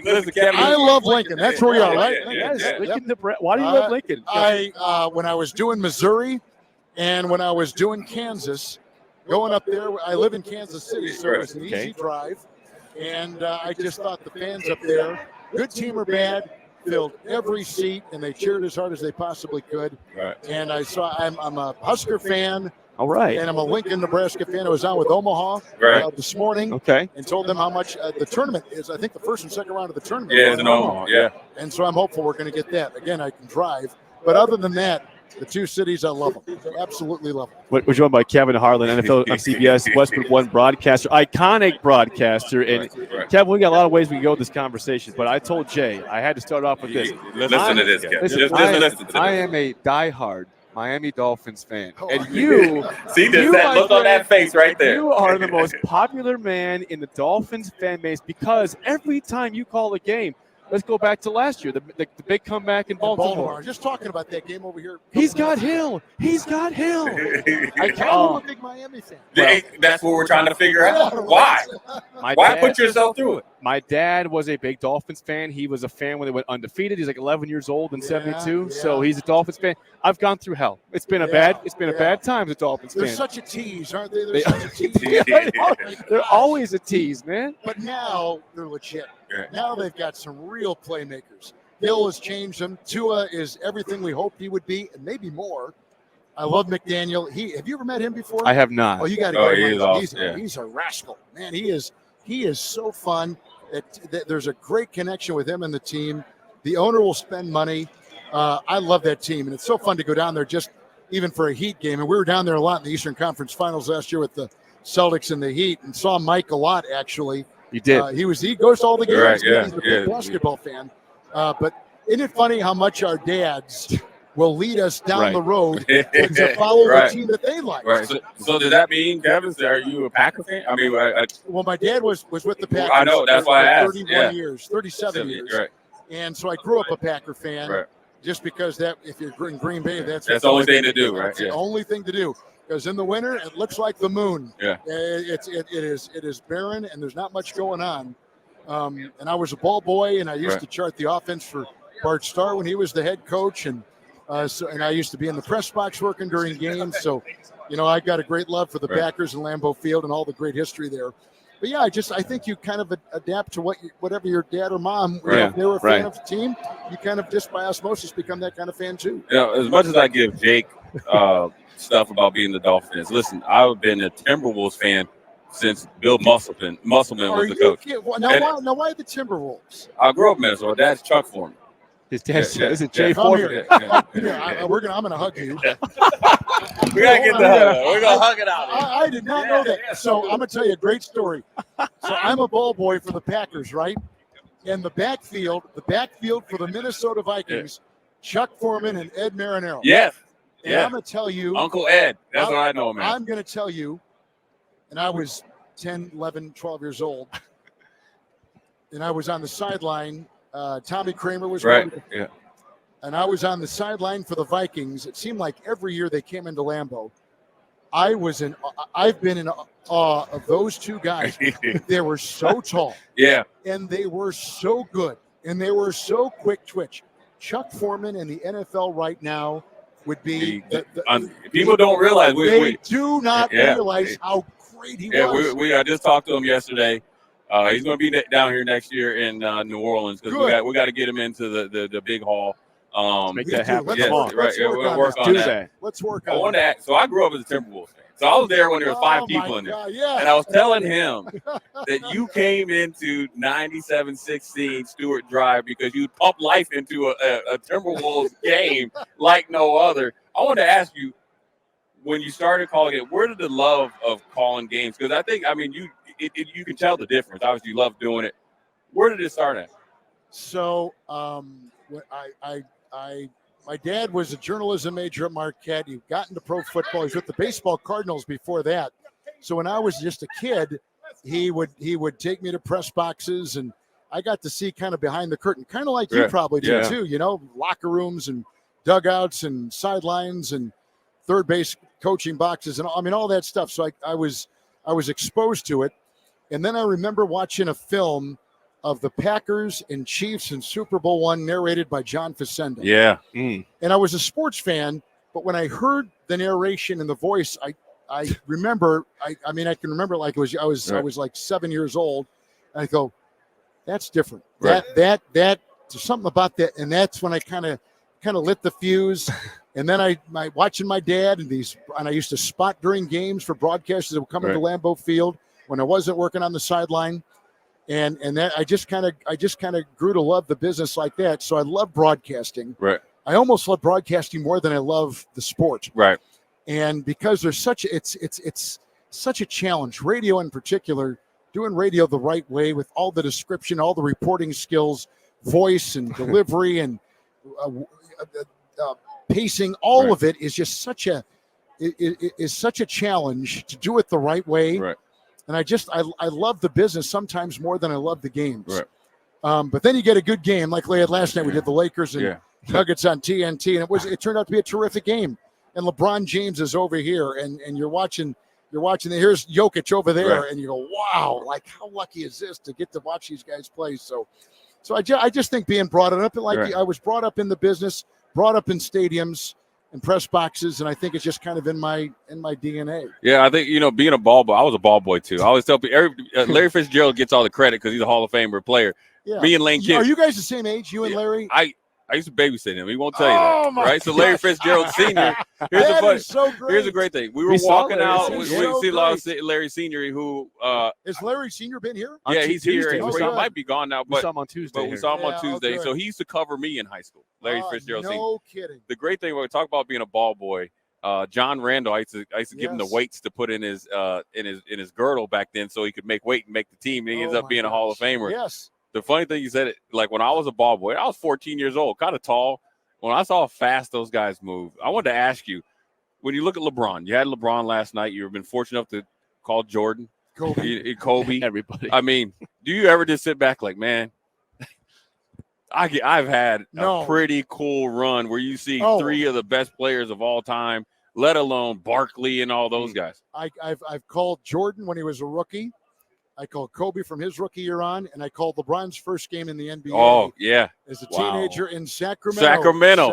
Listen, Kevin. I love Lincoln. That's where we are, right? Lincoln, why do you love Lincoln? When I was doing Missouri and when I was doing Kansas, going up there, I live in Kansas City, so it's an easy drive. And I just thought the fans up there, good team or bad, filled every seat, and they cheered as hard as they possibly could. Right. And I'm a Husker fan. All right. And I'm a Lincoln, Nebraska fan. I was on with Omaha this morning. Okay. And told them how much the tournament is. I think the first and second round of the tournament. Yeah, it's in Omaha. Yeah. And so I'm hopeful we're going to get that. Again, I can drive. But other than that, the two cities, I love them. Absolutely love them. We're joined by Kevin Harlan, NFL on CBS, Westwood One broadcaster, iconic broadcaster. And Kevin, we got a lot of ways we can go with this conversation, but I told Jay I had to start off with this. Listen to this, Kevin. Just listen to this. I am a diehard Miami Dolphins fan. And you see that look on that face right there. You are the most popular man in the Dolphins fan base because every time you call a game, let's go back to last year, the big comeback in Baltimore. Just talking about that game over here. He's got Hill. I'm a big Miami fan. That's what we're trying to figure out. Why? Why put yourself through it? My dad was a big Dolphins fan. He was a fan when they went undefeated. He's like 11 years old in '72, so he's a Dolphins fan. I've gone through hell. It's been a bad time as a Dolphins fan. They're such a tease, aren't they? They're such a tease. They're always a tease, man. But now they're legit. Now they've got some real playmakers. Hill has changed them. Tua is everything we hoped he would be, and maybe more. I love McDaniel. Have you ever met him before? I have not. Oh, you got to go. Awesome. He's a rascal, man. He is so fun. That there's a great connection with him and the team. The owner will spend money. I love that team, and it's so fun to go down there just even for a Heat game. And we were down there a lot in the Eastern Conference Finals last year with the Celtics and the Heat, and saw Mike a lot actually. You did. He goes to all the games. Right, He's a big basketball fan. But isn't it funny how much our dads will lead us down the road to follow the team that they like? Right. So does that mean, Kevin, are you a Packer fan? I mean, well, my dad was with the Packers. I know. That's why I asked. 31 years, 37 years. Right. And so I grew up a Packer fan. Right. Just because if you're in Green Bay, that's the only thing to do, right? It's the only thing to do. Because in the winter, it looks like the moon. Yeah. It is barren, and there's not much going on. And I was a ball boy, and I used to chart the offense for Bart Starr when he was the head coach, and I used to be in the press box working during games. So, I got a great love for the Packers and Lambeau Field and all the great history there. But yeah, I think you kind of adapt to whatever your dad or mom, if they were a fan of the team, you kind of just by osmosis become that kind of fan too. As much as I give Jake stuff about being the Dolphins, listen, I've been a Timberwolves fan since Bill Musselman was the coach. Now why the Timberwolves? I grew up in Minnesota. Dad's Chuck Foreman. His dad's is it Jay Foreman? I'm gonna hug you. We gotta get the hug. We're gonna hug it out. I did not know that. So I'm gonna tell you a great story. So I'm a ball boy for the Packers, right? And the backfield for the Minnesota Vikings, Chuck Foreman and Ed Marinaro. Yes. And I'm gonna tell you, Uncle Ed. That's what I know, man. I'm gonna tell you, and I was 10, 11, 12 years old, and I was on the sideline. Tommy Kramer was right. Yeah. And I was on the sideline for the Vikings. It seemed like every year they came into Lambeau. I've been in awe of those two guys. They were so tall. Yeah. And they were so good. And they were so quick twitch. Chuck Foreman in the NFL right now would be people don't realize they do not realize how great he was. I just talked to him yesterday. He's going to be down here next year in New Orleans because we got to get him into the big hall. Make that happen. We'll work on that. Let's work on that. So I grew up as a Timberwolves fan. So I was there when there were 5 people in there. And I was telling him that you came into 97-16 Stewart Drive because you pumped life into a Timberwolves game like no other. I want to ask you, when you started calling it, where did the love of calling games? Because you can tell the difference. Obviously, you love doing it. Where did it start at? So my dad was a journalism major at Marquette. He got into pro football. He was with the baseball Cardinals before that. So when I was just a kid, he would take me to press boxes, and I got to see kind of behind the curtain, kind of like you probably do too. Locker rooms and dugouts and sidelines and third base coaching boxes and all that stuff. So I was exposed to it. And then I remember watching a film of the Packers and Chiefs in Super Bowl I, narrated by John Facenda. Yeah. And I was a sports fan, but when I heard the narration and the voice, I remember. I mean, I can remember like it was. I was like 7 years old, and I go, "That's different. Right. That there's something about that." And that's when I kind of lit the fuse. And then I watching my dad and I used to spot during games for broadcasters that would come into Lambeau Field when I wasn't working on the sideline. And that I just kind of grew to love the business like that. So I love broadcasting. Right. I almost love broadcasting more than I love the sport. Right. And because there's it's such a challenge, radio in particular, doing radio the right way with all the description, all the reporting skills, voice and delivery and pacing, all of it is just such a challenge to do it the right way. Right. And I love the business sometimes more than I love the games. Right. But then you get a good game like last night. We did the Lakers and Nuggets on TNT, and it turned out to be a terrific game. And LeBron James is over here, and you're watching. Here's Jokic over there, and you go, wow! Like how lucky is this to get to watch these guys play? So I just think being brought up I was brought up in the business, brought up in stadiums and press boxes, and I think it's just kind of in my DNA. Yeah, I think being a ball boy. I was a ball boy too. I always tell people Larry Fitzgerald gets all the credit because he's a Hall of Famer player. Yeah. Me and Lane Kiffin. Are you guys the same age? You and Larry? I used to babysit him. He won't tell you that, right? So Larry Fitzgerald Sr. Here's a great thing. We were walking out. We see Larry Sr. who has Larry Sr. been here? Yeah, he's here. He Tuesday. might be gone now, but we saw him on Tuesday. We saw him on Tuesday. So he used to cover me in high school. Larry Fitzgerald Sr. No kidding. The great thing when we talk about being a ball boy, John Randall, I used to give him the weights to put in his girdle back then, so he could make weight and make the team. And he ends up being a Hall of Famer. Yes. The funny thing you said, like when I was a ball boy, I was 14 years old, kind of tall. When I saw how fast those guys move, I wanted to ask you, when you look at LeBron, you had LeBron last night. You've been fortunate enough to call Jordan, Kobe, everybody. I mean, do you ever just sit back like, man, I've had a pretty cool run where you see three of the best players of all time, let alone Barkley and all those guys. I've called Jordan when he was a rookie. I called Kobe from his rookie year on, and I called LeBron's first game in the NBA. Oh, yeah. As a teenager in Sacramento.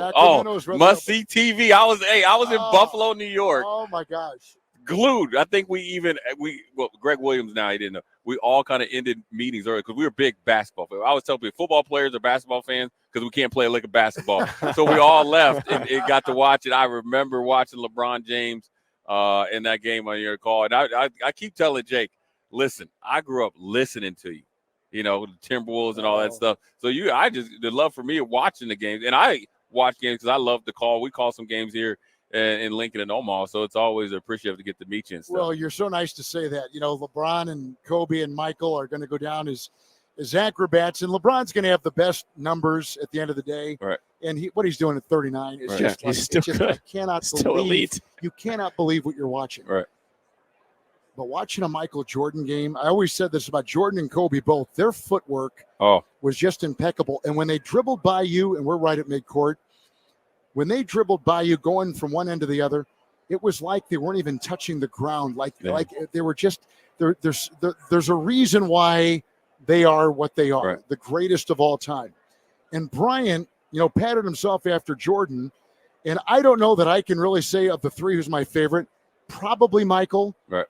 Must-see TV. I was in Buffalo, New York. Oh, my gosh. Glued. I think Greg Williams now, he didn't know. We all kind of ended meetings early because we were big basketball fans. I always tell people football players are basketball fans because we can't play a lick of basketball. So we all left and got to watch it. I remember watching LeBron James in that game on your call. And I keep telling Jake, listen, I grew up listening to you, the Timberwolves and all that stuff. So the love for me watching the games, and I watch games because I love to call. We call some games here in Lincoln and Omaha, so it's always appreciative to get to meet you and stuff. Well, you're so nice to say that. LeBron and Kobe and Michael are going to go down as acrobats, and LeBron's going to have the best numbers at the end of the day. Right. And what he's doing at 39 is just he's still good. I cannot believe you cannot believe what you're watching. Right. But watching a Michael Jordan game, I always said this about Jordan and Kobe both. Their footwork was just impeccable. And when they dribbled by you, and we're right at midcourt, when they dribbled by you going from one end to the other, it was like they weren't even touching the ground. Like they were just there's a reason why they are what they are, the greatest of all time. And Bryant, patted himself after Jordan. And I don't know that I can really say of the three who's my favorite. Probably Michael. Right.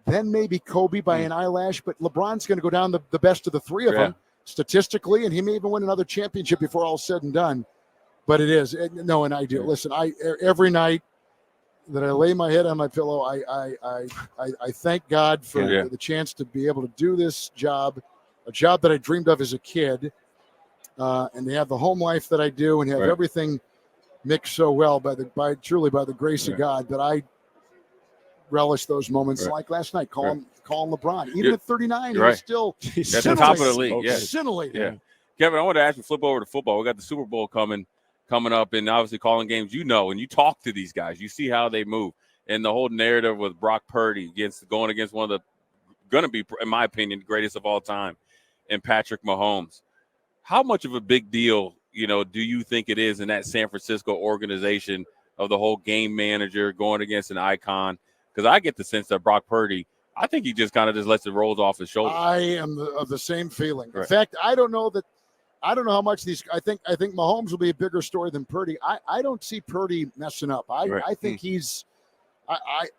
Then maybe Kobe by an eyelash, but LeBron's going to go down the best of the three of them statistically, and he may even win another championship before all said and done. But it is an ideal. Listen, every night that I lay my head on my pillow, I thank God for the chance to be able to do this job, a job that I dreamed of as a kid, and to have the home life that I do, and have everything mixed so well by truly by the grace of God that I relish those moments like last night, calling LeBron. Even at 39, he's still at the top of the league. Scintillating. Yeah. Kevin, I want to ask you, flip over to football. We got the Super Bowl coming up, and obviously calling games, and you talk to these guys. You see how they move. And the whole narrative with Brock Purdy going against one of the going to be, in my opinion, greatest of all time, and Patrick Mahomes. How much of a big deal, do you think it is in that San Francisco organization of the whole game manager going against an icon? Because I get the sense that Brock Purdy, I think he just kind of just lets it roll off his shoulders. I am of the same feeling. Right. In fact, I don't know how much these. I think Mahomes will be a bigger story than Purdy. I don't see Purdy messing up. I think he's.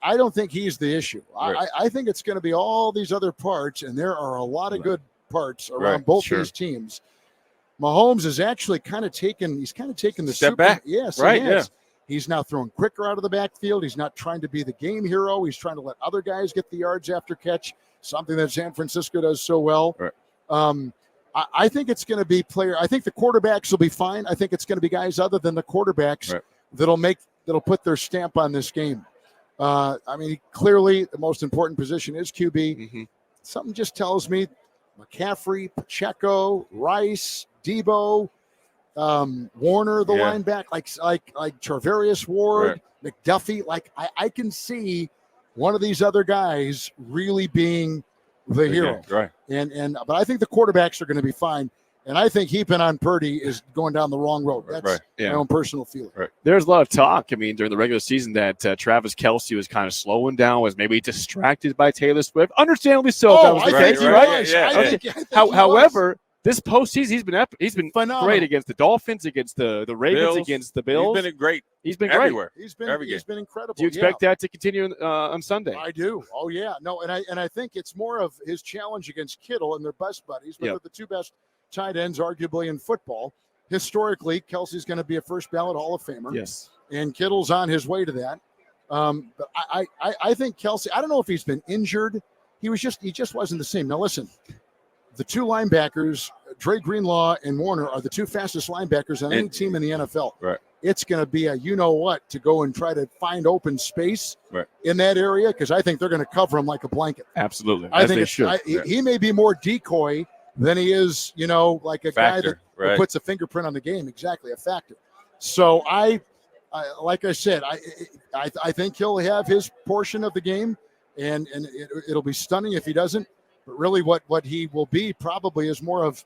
I don't think he's the issue. Right. I think it's going to be all these other parts, and there are a lot of good parts around both these teams. Mahomes is actually kind of taken the step back. Yes, right. Yeah. He's now throwing quicker out of the backfield. He's not trying to be the game hero. He's trying to let other guys get the yards after catch, something that San Francisco does so well. Right. I think it's going to be I think the quarterbacks will be fine. I think it's going to be guys other than the quarterbacks that'll put their stamp on this game. I mean, clearly the most important position is QB. Mm-hmm. Something just tells me McCaffrey, Pacheco, Rice, Debo, Warner, the linebacker, like Charvarius Ward, McDuffie. Like I can see one of these other guys really being the hero. Right. But I think the quarterbacks are going to be fine. And I think heaping on Purdy is going down the wrong road. That's my own personal feeling. Right. There's a lot of talk, I mean, during the regular season that Travis Kelce was kind of slowing down, was maybe distracted by Taylor Swift. Understandably so. That was the case, right? However, this postseason, he's been phenomenal. Great against the Dolphins, against the Ravens, against the Bills. He's been great. He's been everywhere. Great. He's been incredible. Do you expect that to continue on Sunday? I do. Oh yeah. No, and I think it's more of his challenge against Kittle and their best buddies, but they're the two best tight ends, arguably, in football. Historically, Kelsey's going to be a first ballot Hall of Famer. Yes. And Kittle's on his way to that. But I think Kelce, I don't know if he's been injured. He just wasn't the same. Now listen, the two linebackers, Dre Greenlaw and Warner, are the two fastest linebackers on any team in the NFL. Right. It's going to be a you-know-what to go and try to find open space in that area, because I think they're going to cover him like a blanket. Absolutely. I think he may be more decoy than he is, like a guy that puts a fingerprint on the game. Exactly, a factor. So I like I said, I think he'll have his portion of the game, and it'll be stunning if he doesn't. But really, what he will be probably is more of,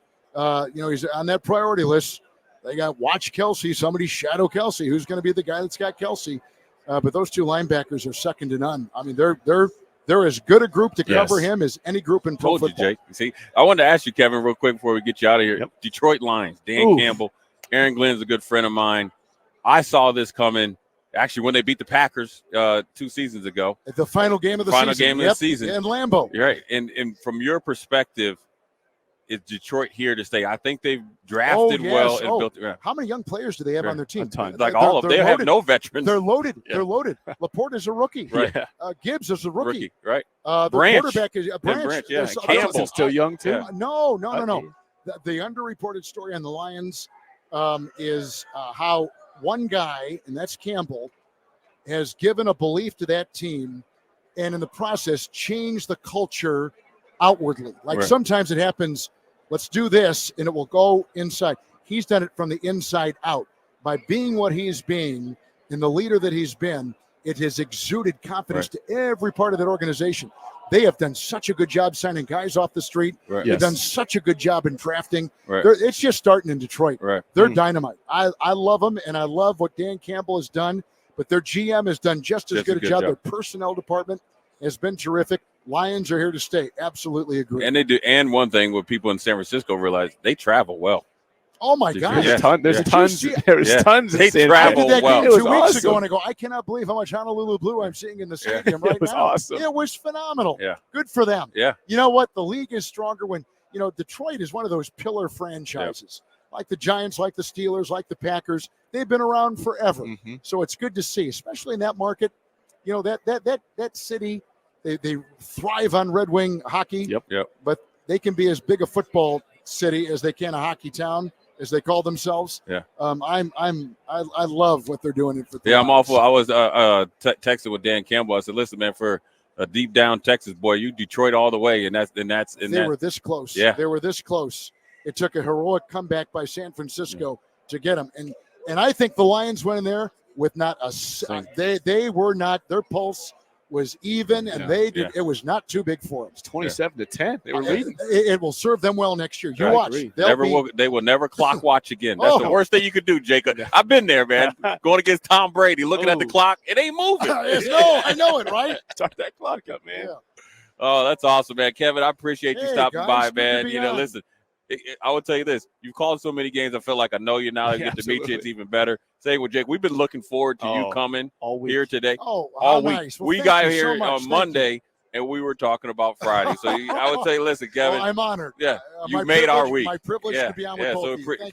he's on that priority list. They got watch Kelce, somebody shadow Kelce. Who's going to be the guy that's got Kelce? But those two linebackers are second to none. I mean, they're as good a group to cover him as any group in pro football. Jake. See, I wanted to ask you, Kevin, real quick before we get you out of here. Yep. Detroit Lions, Dan Campbell, Aaron Glenn's a good friend of mine. I saw this coming. Actually, when they beat the Packers 2 seasons ago. At the final game of the season. In Lambeau. You're right. And from your perspective, is Detroit here to stay? I think they've drafted well and built it. How many young players do they have on their team? Like all of them. They have no veterans. They're loaded. They're loaded. Laporte is a rookie. Right. Gibbs is a rookie. Right. The Branch. quarterback is Branch. Yeah. Campbell's still young, too. No. The underreported story on the Lions is how one guy, and that's Campbell, has given a belief to that team, and in the process changed the culture outwardly. Like sometimes it happens, let's do this, and it will go inside. He's done it from the inside out. By being what he's being and the leader that he's been, it has exuded confidence to every part of that organization. They have done such a good job signing guys off the street. They've done such a good job in drafting. It's just starting in Detroit. They're dynamite. I love them, and I love what Dan Campbell has done, but their GM has done just as good a job. Their personnel department has been terrific. Lions are here to stay. Absolutely agree. And they do. And one thing what people in San Francisco realize, they travel well. Oh my God! There's tons. They travel well. 2 weeks ago, and I go, I cannot believe how much Honolulu Blue I'm seeing in the stadium right now. It was awesome. It was phenomenal. Yeah, good for them. Yeah, you know what? The league is stronger when Detroit is one of those pillar franchises, like the Giants, like the Steelers, like the Packers. They've been around forever, so it's good to see, especially in that market. That city, they thrive on Red Wing hockey. Yep. But they can be as big a football city as they can a hockey town, as they call themselves. Yeah. I love what they're doing. I'm awful. I was texting with Dan Campbell. I said, listen, man, for a deep down Texas boy, you Detroit all the way, they were this close. Yeah, they were this close. It took a heroic comeback by San Francisco to get them, and I think the Lions went in there with not a. They were not. Their pulse was even, and it was not too big for them. It's 27-10. They were leading. It will serve them well next year. You watch. They will never clock watch again. That's the worst thing you could do, Jacob. I've been there, man. Going against Tom Brady, looking at the clock, it ain't moving. No, I know it, right? Start that clock up, man. Oh, that's awesome, man. Kevin, I appreciate you stopping guys, by, man. you know, listen, I will tell you this. You've called so many games. I feel like I know you now. I get to meet you. It's even better. Same with Jake. We've been looking forward to you coming here today. All week. Nice. Well, we got here so on Monday, and we were talking about Friday. So I would tell you, listen, Kevin. I'm honored. Yeah, you made our week. My privilege to be on with both of you.